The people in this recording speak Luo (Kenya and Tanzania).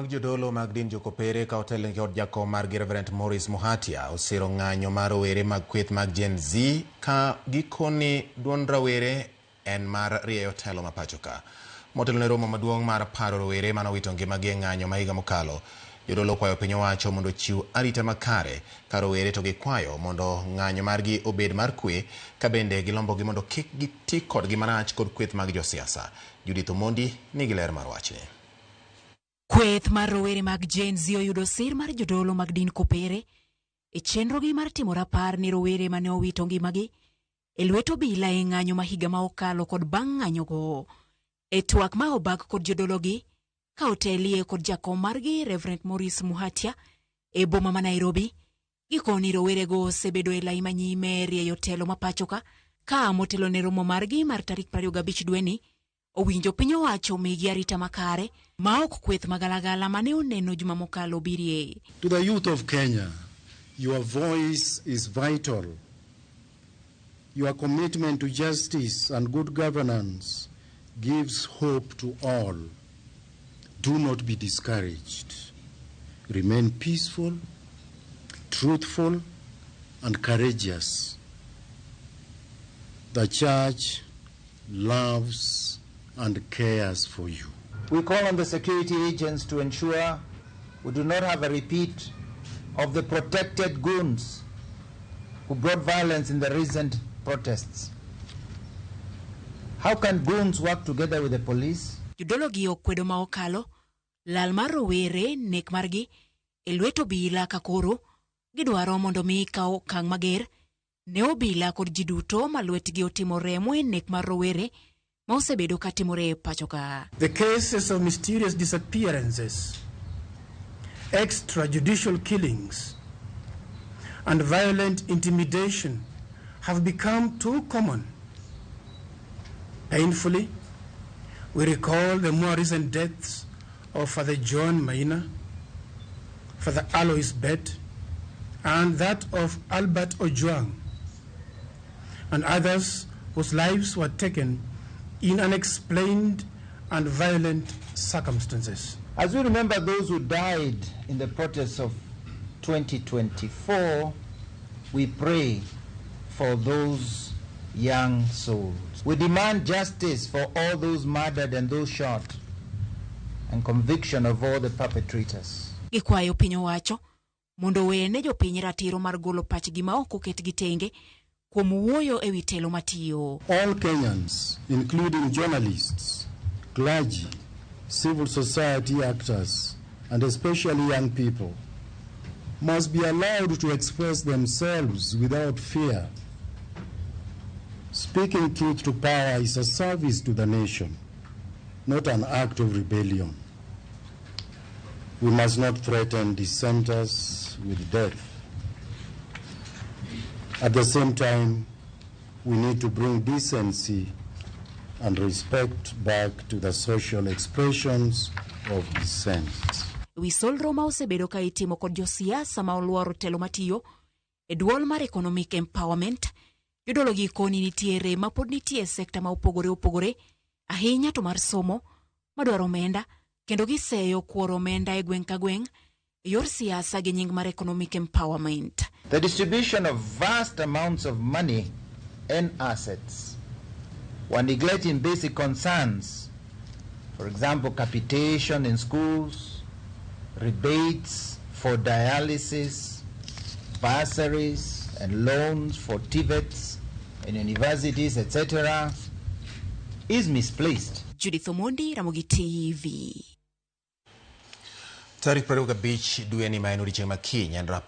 Jodolo mag din Kopere ka hotel kod jakom mar Reverend Maurice Muhatia osiro ng'anyo mar rowere mag kweth mag Gen Z ka gikoni duond rawere en mar rieyo telo ma pacho ka. Motelo ne romo maduong' mar paro rowere manowito ngimagi e ng'anyo ma higa mokalo. Jodolo kwayo piny owacho mondo chiw arita makare ka rowere to gikwayo mondo ng'anyo margi obed mar kwe ka bende gilombogi mondo kik giti kodgi marach kod kweth mag josiasa. Judith Omondi nigi ler mar wachni. Kweth mar rowere mag Gen Z oyudo sir mar jodolo mag din Kopere e chenrogi mar timo rapar ni rowere mane owito ngimagi e lwet obila e ng'anyo ma higa ma okalo kod bang' ng'anyogo. E twak ma obak kod jodologi ka otelie kod jakom margi Reverend Maurice Muhatia e boma ma Nairobi, gikoni rowerego osebedo e lai manyime rieyo telo ma pachoka ka motelo ne romo margi mar tarik 25 dweni owinjo piny owacho migi arita makare ma ok kweth magalagala mane oneno juma mokalo birie. To the youth of Kenya, your voice is vital. Your commitment to justice and good governance gives hope to all. Do not be discouraged. Remain peaceful, truthful, and courageous. The church loves and cares for you. We call on the security agents to ensure we do not have a repeat of the protected goons who brought violence in the recent protests. How can goons work together with the police? Jodologi okwedo ma okalo lal mar rowere nek margi e lwet obila ka koro gidwaro mondo mi kaw okang' mager ne obila kod ji duto ma lwetgi otimo remo e nek mar rowere ma osebedo ka timore pachoka. The cases of mysterious disappearances, extrajudicial killings, and violent intimidation have become too common. Painfully, we recall the more recent deaths of Father John Maina, Father Alois Bett, and that of Albert Ojwang, and others whose lives were taken in unexplained and violent circumstances. As we remember those who died in the protests of 2024, we pray for those young souls. We demand justice for all those murdered and those shot, and conviction of all the perpetrators. Gikwayo piny owacho mondo wene jopiny ratiro mar golo pachgi ma ok oketgi tenge kuom wuoyo e wi telo matiyo. All Kenyans, including journalists, clergy, civil society actors, and especially young people, must be allowed to express themselves without fear. Speaking truth to power is a service to the nation, not an act of rebellion. We must not threaten dissenters with death. At the same time, we need to bring decency and respect back to the social expressions of dissent. Wisolro ma osebedo ka itimo kod josiasa ma oluoro telo matiyo e duol mar economic empowerment. Jodologi koni nitiere ma pod nitie sekta ma opogore ahinya to mar somo madwaro omenda kendo giseyo kuoro omenda e gweng' ka gweng' yor siasa gi nying mar economic empowerment. The distribution of vast amounts of money and assets while neglecting basic concerns, for example, capitation in schools, rebates for dialysis, bursaries and loans for TVETs in universities, etc., is misplaced. Judith Omondi, Ramogi TV. Tarik 25 dwe ni maen odiechieng' ma kiny en rapar